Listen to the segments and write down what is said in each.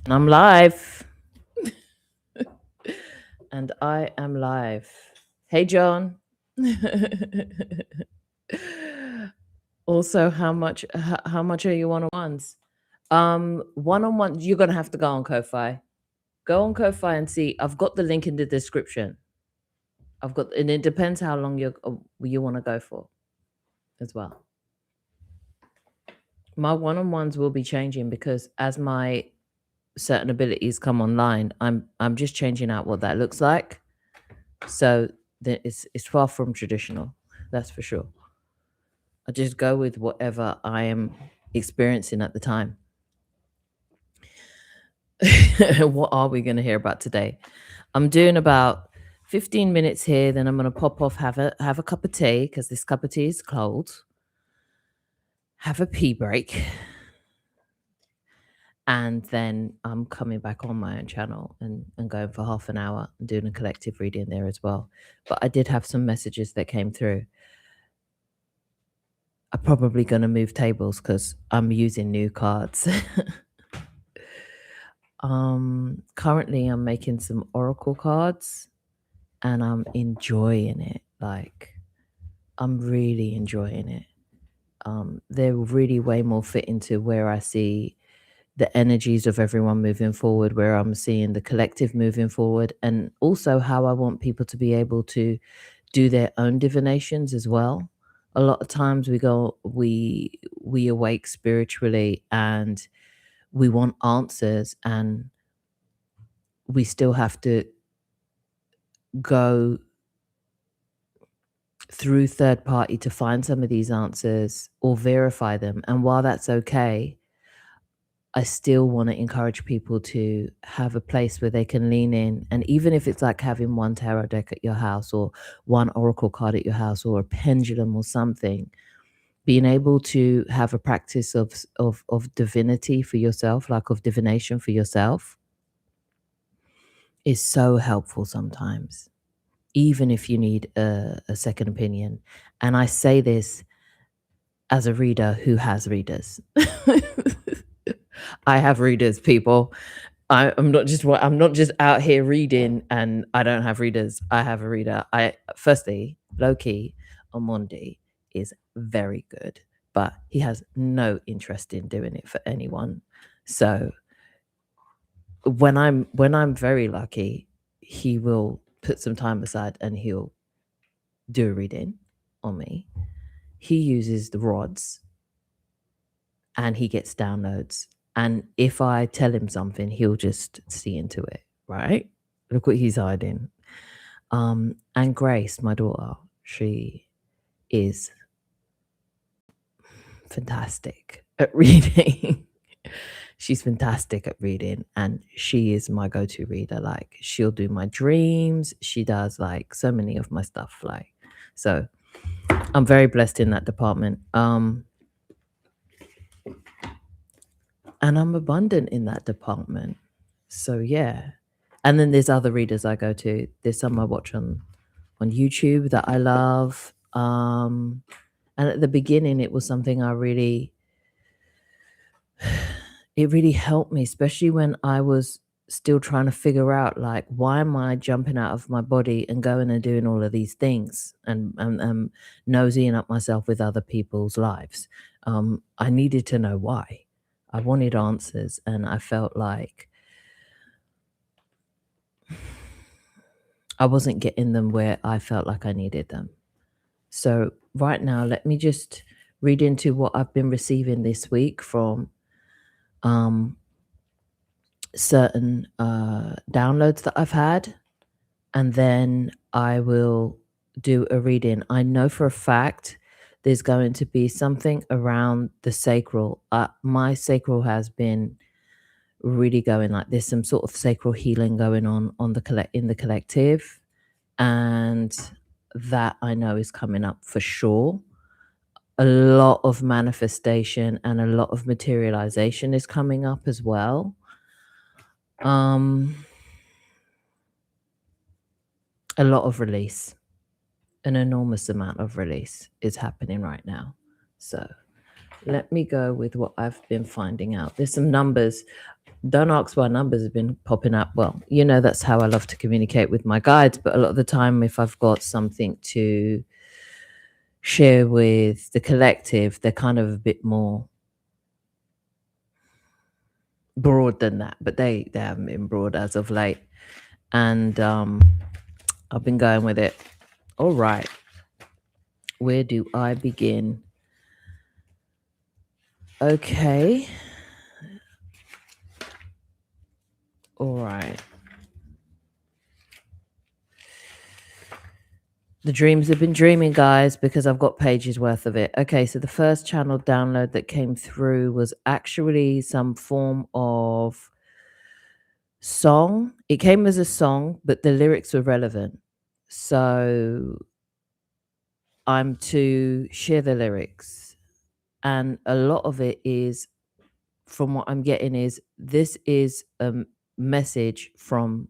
And I'm live. And I am live. Hey, John. Also, how much are you one-on-ones? One-on-one, you're gonna have to go on Ko-fi. Go on Ko-fi and see. I've got the link in the description. And it depends how long you want to go for as well. My one-on-ones will be changing because as my certain abilities come online, I'm just changing out what that looks like. So it's far from traditional, that's for sure. I just go with whatever I am experiencing at the time. What are we going to hear about today? I'm doing about 15 minutes here, then I'm going to pop off, have a cup of tea because this cup of tea is cold. Have a pee break, and then I'm coming back on my own channel and going for half an hour and doing a collective reading there as well. But I did have some messages that came through. I'm probably going to move tables because I'm using new cards. Currently I'm making some oracle cards and I'm enjoying it. Like, I'm really enjoying it. They're really way more fit into where I see the energies of everyone moving forward, where I'm seeing the collective moving forward, and also how I want people to be able to do their own divinations as well. A lot of times we awake spiritually and we want answers, and we still have to go through third party to find some of these answers or verify them. And while that's okay, I still want to encourage people to have a place where they can lean in. And even if it's like having one tarot deck at your house or one oracle card at your house or a pendulum or something, being able to have a practice of divinity for yourself, like of divination for yourself, is so helpful sometimes, even if you need a second opinion. And I say this as a reader who has readers. I have readers, people. I'm not just out here reading and I don't have readers. I have a reader. Firstly, low key, Omondi is very good, but he has no interest in doing it for anyone. So when I'm very lucky, he will put some time aside and he'll do a reading on me. He uses the rods and he gets downloads. And if I tell him something, he'll just see into it, right? Look what he's hiding. And Grace, my daughter, she is fantastic at reading. She's fantastic at reading, and she is my go-to reader. Like, she'll do my dreams. She does like so many of my stuff. Like, so I'm very blessed in that department. And I'm abundant in that department. So yeah. And then there's other readers I go to. There's some I watch on YouTube that I love. And at the beginning it was something it really helped me, especially when I was still trying to figure out, like, why am I jumping out of my body and going and doing all of these things and nosying up myself with other people's lives. I needed to know why. I wanted answers, and I felt like I wasn't getting them where I felt like I needed them. So right now, let me just read into what I've been receiving this week from certain downloads that I've had, and then I will do a reading. I know for a fact there's going to be something around the sacral. My sacral has been really going, like, there's some sort of sacral healing going on in the collective, and that I know is coming up for sure. A lot of manifestation and a lot of materialization is coming up as well. A lot of release, an enormous amount of release is happening right now. So Let me go with what I've been finding out. There's some numbers. Don't ask why numbers have been popping up. Well, that's how I love to communicate with my guides. But a lot of the time, if I've got something to share with the collective, they're kind of a bit more broad than that. But they haven't been broad as of late. And I've been going with it. All right. Where do I begin? Okay. All right. The dreams have been dreaming, guys, because I've got pages worth of it. Okay, so the first channel download that came through was actually some form of song. It came as a song, but the lyrics were relevant. So I'm to share the lyrics. And a lot of it is, from what I'm getting, is this is a message from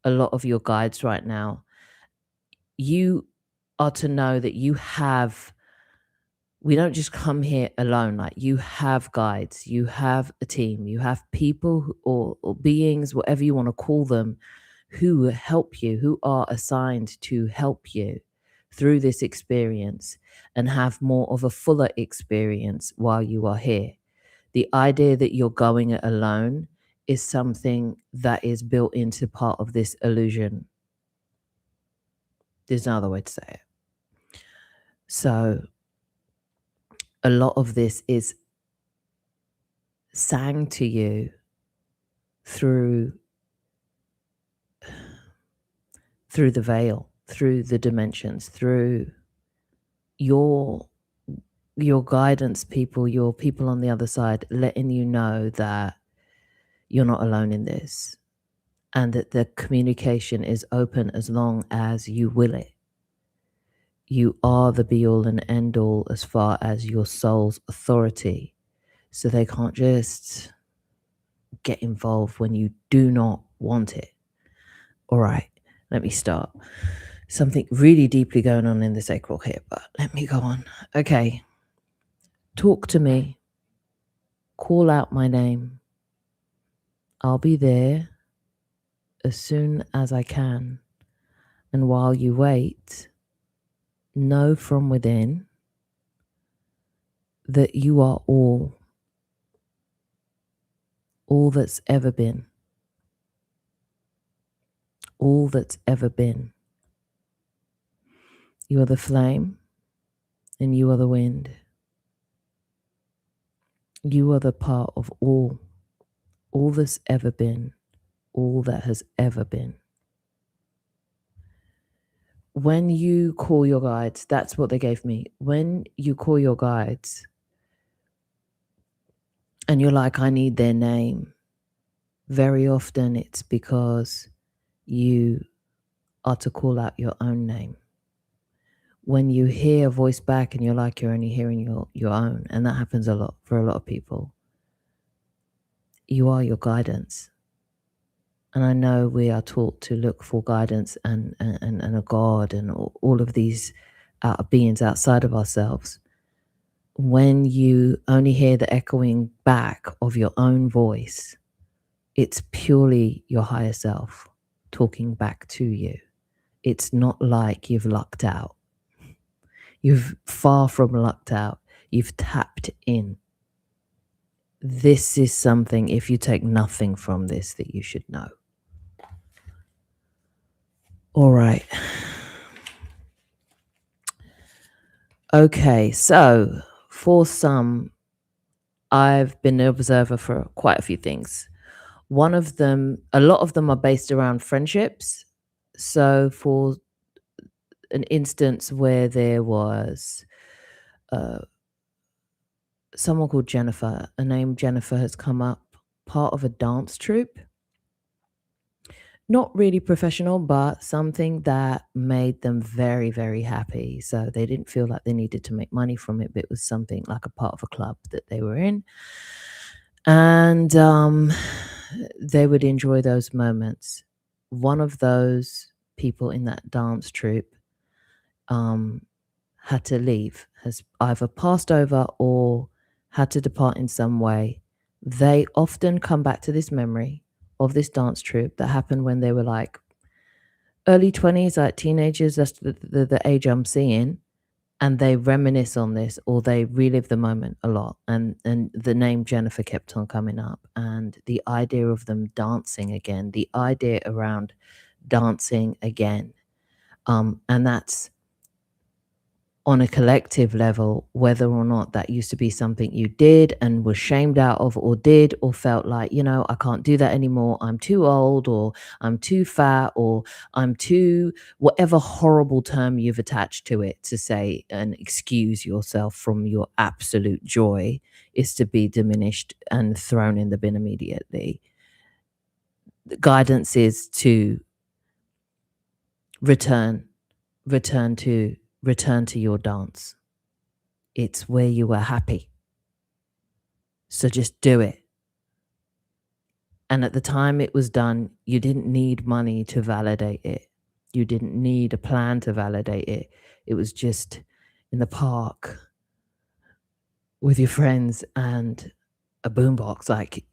a lot of your guides right now. You are to know that we don't just come here alone. Like, you have guides, you have a team, you have people or beings, whatever you want to call them, who help you, who are assigned to help you through this experience and have more of a fuller experience while you are here. The idea that you're going it alone is something that is built into part of this illusion. There's no other way to say it. So a lot of this is sang to you through the veil, through the dimensions, through your guidance people, your people on the other side, letting you know that you're not alone in this and that the communication is open as long as you will it. You are the be all and end all as far as your soul's authority. So they can't just get involved when you do not want it. All right, let me start. Something really deeply going on in the sacral here, but let me go on. Okay. Talk to me. Call out my name. I'll be there as soon as I can. And while you wait, know from within that you are all that's ever been. All that's ever been. You are the flame and you are the wind. You are the part of all that's ever been, all that has ever been. When you call your guides, that's what they gave me. When you call your guides and you're like, I need their name, very often it's because you are to call out your own name. When you hear a voice back and you're like, you're only hearing your own, and that happens a lot for a lot of people, you are your guidance. And I know we are taught to look for guidance and a God and all of these beings outside of ourselves. When you only hear the echoing back of your own voice, it's purely your higher self talking back to you. It's not like you've lucked out. You've far from lucked out. You've tapped in. This is something, if you take nothing from this, that you should know. All right. Okay, so for some, I've been an observer for quite a few things. One of them, a lot of them are based around friendships. So for an instance where there was someone called Jennifer, a name Jennifer has come up, part of a dance troupe. Not really professional, but something that made them very, very happy. So they didn't feel like they needed to make money from it, but it was something like a part of a club that they were in. And they would enjoy those moments. One of those people in that dance troupe had to leave, has either passed over or had to depart in some way, they often come back to this memory of this dance troupe that happened when they were like early 20s, like teenagers. That's the age I'm seeing. And they reminisce on this, or they relive the moment a lot. And the name Jennifer kept on coming up, and the idea of them dancing again, the idea around dancing again. And that's on a collective level, whether or not that used to be something you did and was shamed out of, or did, or felt like, I can't do that anymore. I'm too old, or I'm too fat, or I'm too, whatever horrible term you've attached to it to say and excuse yourself from your absolute joy is to be diminished and thrown in the bin immediately. The guidance is to return to your dance. It's where you were happy. So just do it. And at the time it was done, you didn't need money to validate it. You didn't need a plan to validate it. It was just in the park with your friends and a boombox. Like,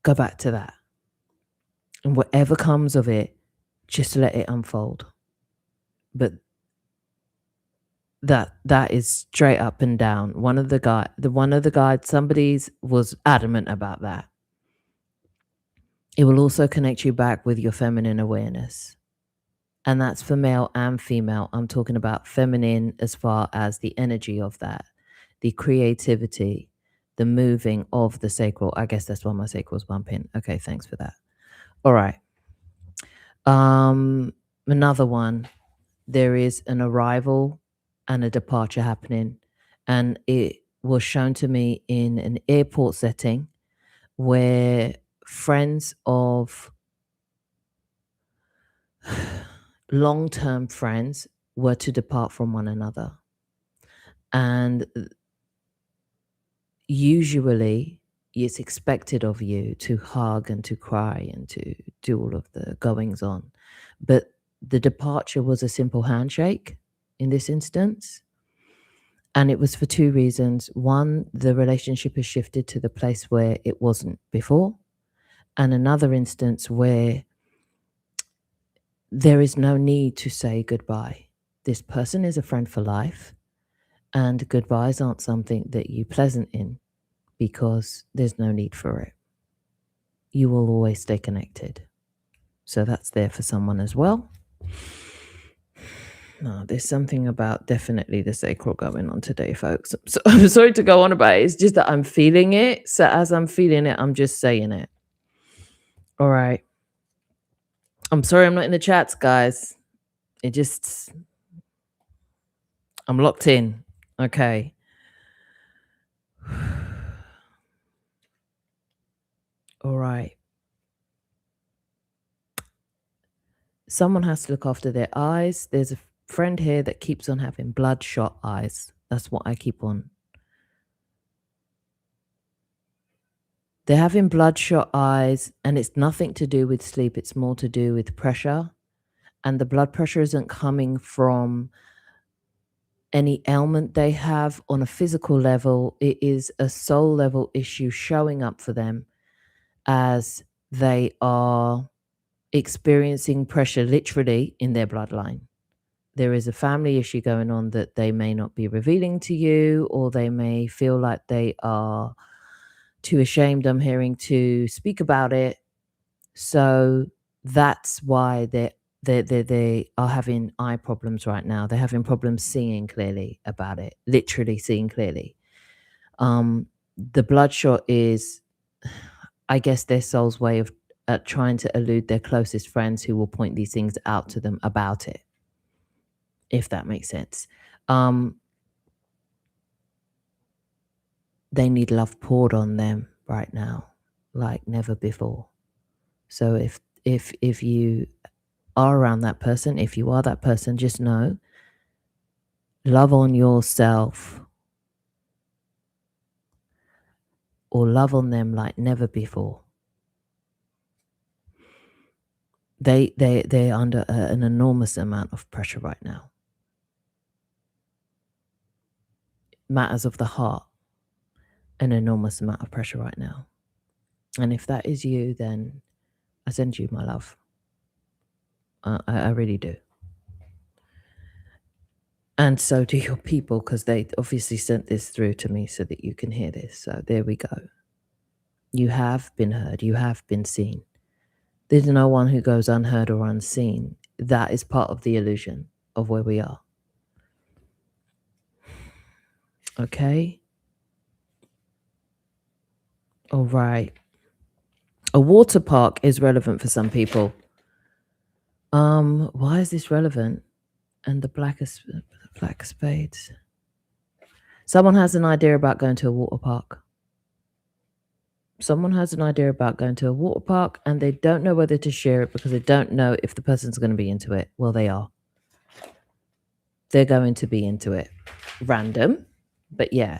go back to that. And whatever comes of it, just let it unfold. But that is straight up and down. One of the guides, somebody's was adamant about that. It will also connect you back with your feminine awareness. And that's for male and female. I'm talking about feminine as far as the energy of that, the creativity, the moving of the sacral. I guess that's why my sacral's bumping. Okay, thanks for that. All right. Another one. There is an arrival and a departure happening. And it was shown to me in an airport setting where friends of long-term friends were to depart from one another. And usually it's expected of you to hug and to cry and to do all of the goings on. But the departure was a simple handshake in this instance. And it was for two reasons. One, the relationship has shifted to the place where it wasn't before. And another instance where there is no need to say goodbye. This person is a friend for life, and goodbyes aren't something that you pleasant in because there's no need for it. You will always stay connected. So that's there for someone as well. No, there's something about definitely the sacral going on today, folks. So I'm sorry to go on about it. It's just that I'm feeling it. So as I'm feeling it, I'm just saying it. All right. I'm sorry I'm not in the chats, guys. I'm locked in. Okay. All right. Someone has to look after their eyes. There's a friend here that keeps on having bloodshot eyes. That's what I keep on. They're having bloodshot eyes, and it's nothing to do with sleep. It's more to do with pressure. And the blood pressure isn't coming from any ailment they have on a physical level. It is a soul level issue showing up for them as they are experiencing pressure literally in their bloodline. There is a family issue going on that they may not be revealing to you, or they may feel like they are too ashamed, I'm hearing, to speak about it. So that's why they are having eye problems right now. They're having problems seeing clearly about it, literally seeing clearly. The bloodshot is, I guess, their soul's way of trying to elude their closest friends who will point these things out to them about it, if that makes sense. They need love poured on them right now like never before. So if you are around that person, if you are that person, just know, love on yourself or love on them like never before. They're under an enormous amount of pressure right now. Matters of the heart. an enormous amount of pressure right now. And if that is you, then I send you my love. I really do. And so do your people, because they obviously sent this through to me so that you can hear this. So there we go. You have been heard. You have been seen. There's no one who goes unheard or unseen. That is part of the illusion of where we are. Okay? All right. A water park is relevant for some people. Why is this relevant? And the black spades. Someone has an idea about going to a water park. Someone has an idea about going to a water park and they don't know whether to share it because they don't know if the person's going to be into it. Well, they are. They're going to be into it. Random, but yeah.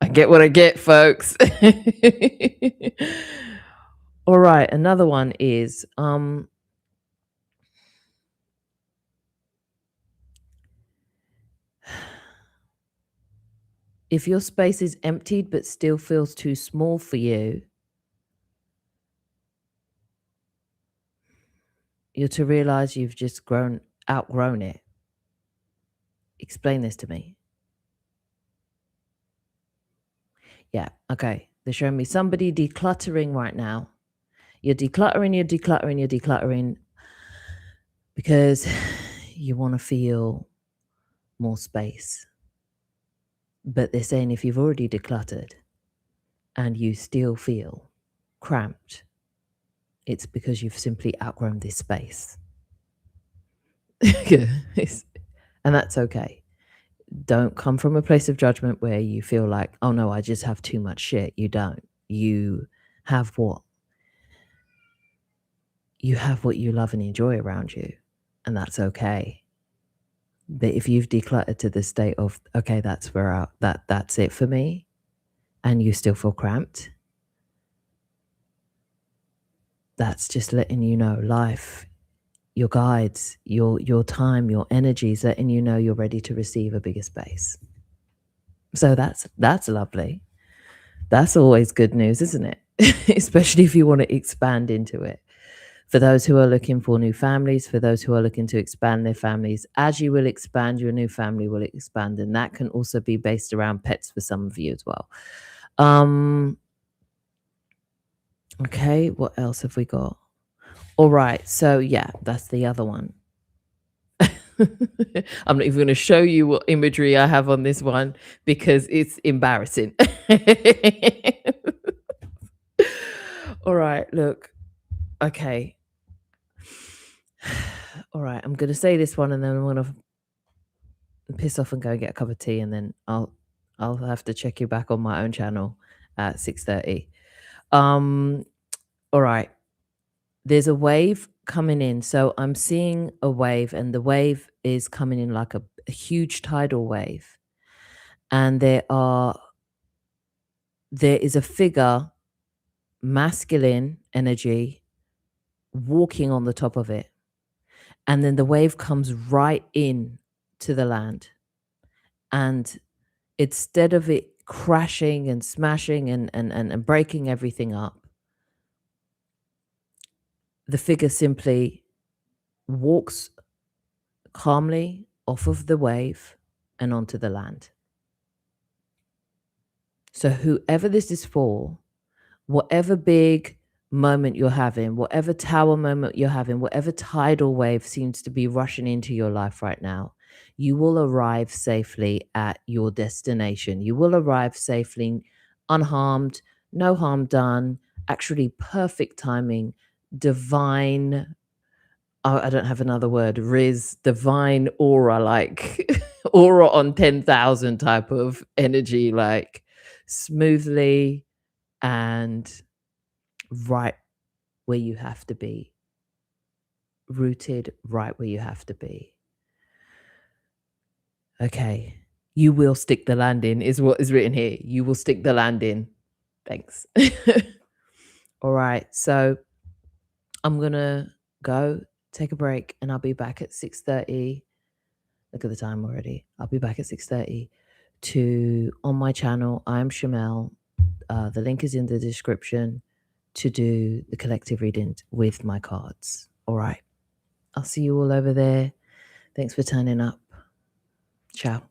I get what I get, folks. All right, another one is if your space is emptied but still feels too small for you, you're to realize you've just outgrown it. Explain this to me. Yeah, okay. They're showing me somebody decluttering right now. You're decluttering because you want to feel more space. But they're saying if you've already decluttered and you still feel cramped, it's because you've simply outgrown this space. And that's okay. Don't come from a place of judgment where you feel like, oh no, I just have too much shit. You don't. You have what? You have what you love and enjoy around you. And that's okay. But if you've decluttered to the state of, okay, that's it for me, and you still feel cramped, that's just letting you know life, your guides, your time, your energies, letting you know you're ready to receive a bigger space. So that's lovely. That's always good news, isn't it? Especially if you want to expand into it. For those who are looking for new families, for those who are looking to expand their families, as you will expand, your new family will expand. And that can also be based around pets for some of you as well. Okay, what else have we got? All right, so yeah, that's the other one. I'm not even going to show you what imagery I have on this one because it's embarrassing. All right, look. Okay. All right, I'm going to say this one and then I'm going to piss off and go and get a cup of tea, and then I'll have to check you back on my own channel at 6:30. All right. There's a wave coming in. So I'm seeing a wave, and the wave is coming in like a huge tidal wave. And there is a figure, masculine energy, walking on the top of it. And then the wave comes right in to the land. And instead of it crashing and smashing and breaking everything up, the figure simply walks calmly off of the wave and onto the land. So whoever this is for, whatever big moment you're having, whatever tower moment you're having, whatever tidal wave seems to be rushing into your life right now, you will arrive safely at your destination. You will arrive safely, unharmed, no harm done, actually perfect timing, divine, I don't have another word, divine aura, like aura on 10,000 type of energy, like smoothly and right where you have to be, rooted right where you have to be. Okay, you will stick the landing is what is written here. You will stick the landing. Thanks. All right, so I'm gonna go take a break and I'll be back at 6:30. Look at the time already. I'll be back at 6:30 on my channel. I'm Shamel. The link is in the description to do the collective reading with my cards. All right. I'll see you all over there. Thanks for turning up. Ciao.